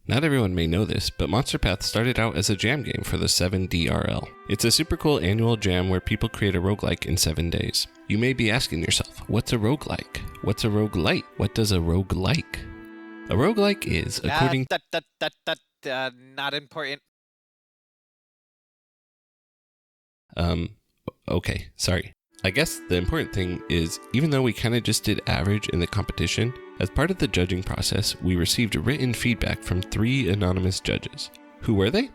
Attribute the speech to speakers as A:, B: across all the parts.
A: Not everyone may know this, but Monster Path started out as a jam game for the 7DRL. It's a super cool annual jam where people create a roguelike in 7 days. You may be asking yourself, what's a roguelike? What's a roguelite? What does a roguelike? A roguelike is, according...
B: Not important.
A: Okay, sorry. I guess the important thing is, even though we kind of just did average in the competition, as part of the judging process, we received written feedback from 3 anonymous judges. Who were they?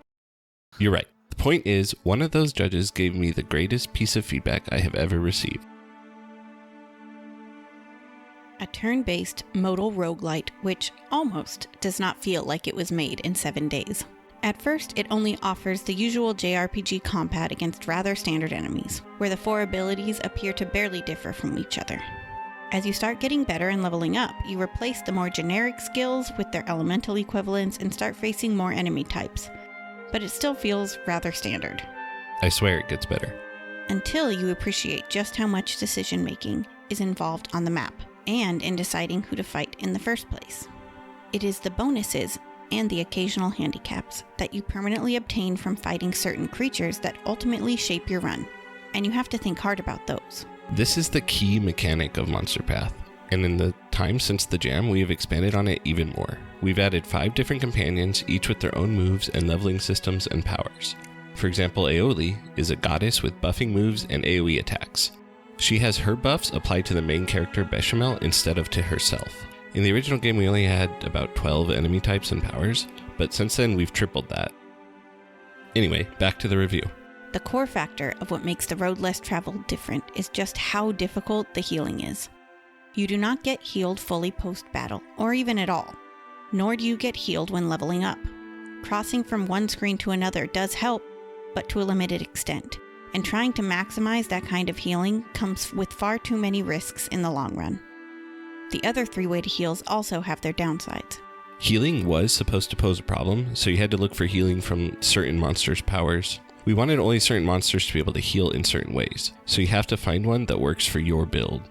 A: You're right. The point is, one of those judges gave me the greatest piece of feedback I have ever received.
C: A turn-based modal roguelite, which almost does not feel like it was made in 7 days. At first, it only offers the usual JRPG combat against rather standard enemies, where the 4 abilities appear to barely differ from each other. As you start getting better and leveling up, you replace the more generic skills with their elemental equivalents and start facing more enemy types, but it still feels rather standard.
A: I swear it gets better.
C: Until you appreciate just how much decision-making is involved on the map, and in deciding who to fight in the first place. It is the bonuses and the occasional handicaps that you permanently obtain from fighting certain creatures that ultimately shape your run, and you have to think hard about those.
A: This is the key mechanic of Monster Path, and in the time since the jam, we have expanded on it even more. We've added 5 different companions, each with their own moves and leveling systems and powers. For example, Aeoli is a goddess with buffing moves and AoE attacks. She has her buffs applied to the main character Bechamel instead of to herself. In the original game, we only had about 12 enemy types and powers, but since then we've tripled that. Anyway, back to the review.
C: The core factor of what makes the road less traveled different is just how difficult the healing is. You do not get healed fully post-battle, or even at all, nor do you get healed when leveling up. Crossing from one screen to another does help, but to a limited extent, and trying to maximize that kind of healing comes with far too many risks in the long run. The other 3 way to heals also have their downsides.
A: Healing was supposed to pose a problem, so you had to look for healing from certain monsters' powers. We wanted only certain monsters to be able to heal in certain ways, so you have to find one that works for your build.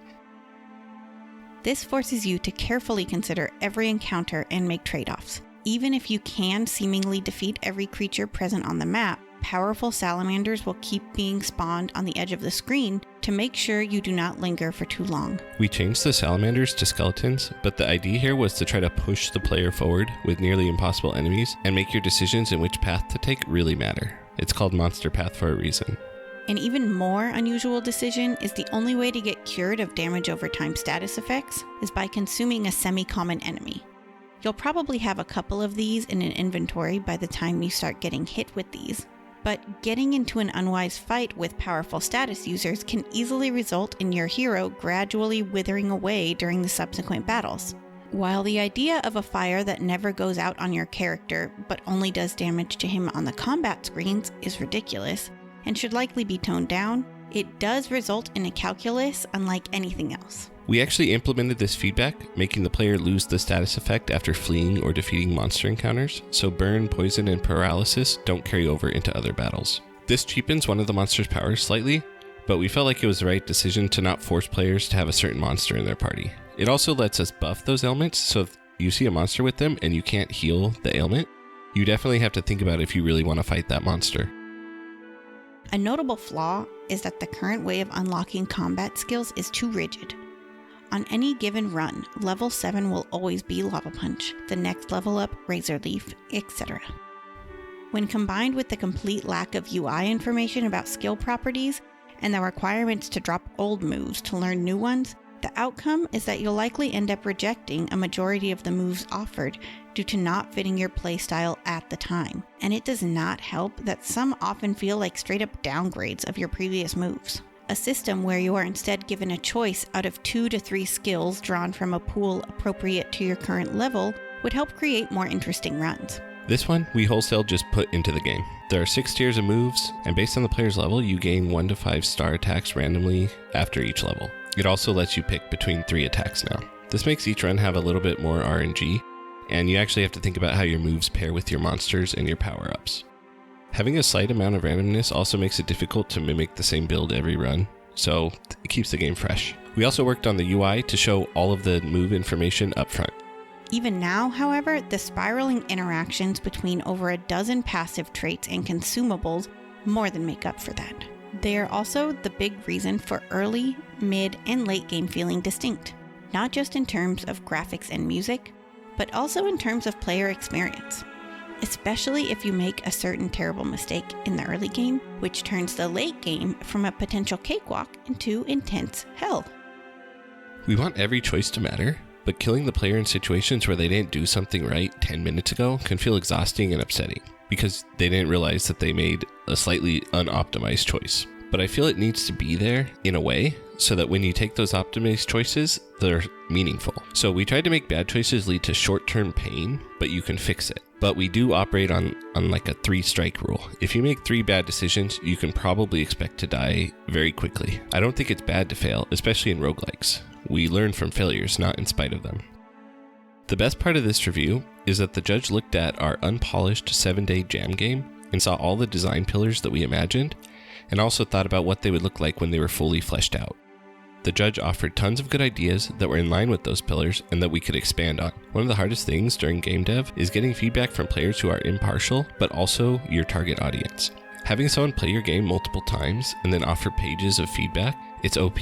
C: This forces you to carefully consider every encounter and make trade-offs. Even if you can seemingly defeat every creature present on the map, powerful salamanders will keep being spawned on the edge of the screen to make sure you do not linger for too long.
A: We changed the salamanders to skeletons, but the idea here was to try to push the player forward with nearly impossible enemies and make your decisions in which path to take really matter. It's called Monster Path for a reason.
C: An even more unusual decision is the only way to get cured of damage over time status effects is by consuming a semi-common enemy. You'll probably have a couple of these in an inventory by the time you start getting hit with these, but getting into an unwise fight with powerful status users can easily result in your hero gradually withering away during the subsequent battles. While the idea of a fire that never goes out on your character but only does damage to him on the combat screens is ridiculous and should likely be toned down, it does result in a calculus unlike anything else.
A: We actually implemented this feedback, making the player lose the status effect after fleeing or defeating monster encounters, so burn, poison, and paralysis don't carry over into other battles. This cheapens one of the monster's powers slightly, but we felt like it was the right decision to not force players to have a certain monster in their party. It also lets us buff those ailments, so if you see a monster with them and you can't heal the ailment, you definitely have to think about if you really want to fight that monster.
C: A notable flaw is that the current way of unlocking combat skills is too rigid. On any given run, level 7 will always be Lava Punch, the next level up Razor Leaf, etc. When combined with the complete lack of UI information about skill properties and the requirements to drop old moves to learn new ones, the outcome is that you'll likely end up rejecting a majority of the moves offered due to not fitting your playstyle at the time. And it does not help that some often feel like straight up downgrades of your previous moves. A system where you are instead given a choice out of 2 to 3 skills drawn from a pool appropriate to your current level would help create more interesting runs.
A: This one, we wholesale just put into the game. There are 6 tiers of moves, and based on the player's level, you gain 1 to 5 star attacks randomly after each level. It also lets you pick between 3 attacks now. This makes each run have a little bit more RNG, and you actually have to think about how your moves pair with your monsters and your power-ups. Having a slight amount of randomness also makes it difficult to mimic the same build every run, so it keeps the game fresh. We also worked on the UI to show all of the move information up front.
C: Even now, however, the spiraling interactions between over a dozen passive traits and consumables more than make up for that. They are also the big reason for early, mid, and late game feeling distinct, not just in terms of graphics and music, but also in terms of player experience, especially if you make a certain terrible mistake in the early game, which turns the late game from a potential cakewalk into intense hell.
A: We want every choice to matter, but killing the player in situations where they didn't do something right 10 minutes ago can feel exhausting and upsetting, because they didn't realize that they made a slightly unoptimized choice. But I feel it needs to be there in a way so that when you take those optimized choices, they're meaningful. So we tried to make bad choices lead to short-term pain, but you can fix it. But we do operate on like a 3-strike rule. If you make 3 bad decisions, you can probably expect to die very quickly. I don't think it's bad to fail, especially in roguelikes. We learn from failures, not in spite of them. The best part of this review is that the judge looked at our unpolished 7-day jam game and saw all the design pillars that we imagined, and also thought about what they would look like when they were fully fleshed out. The judge offered tons of good ideas that were in line with those pillars and that we could expand on. One of the hardest things during game dev is getting feedback from players who are impartial, but also your target audience. Having someone play your game multiple times and then offer pages of feedback, it's OP.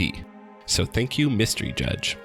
A: So thank you, Mystery Judge.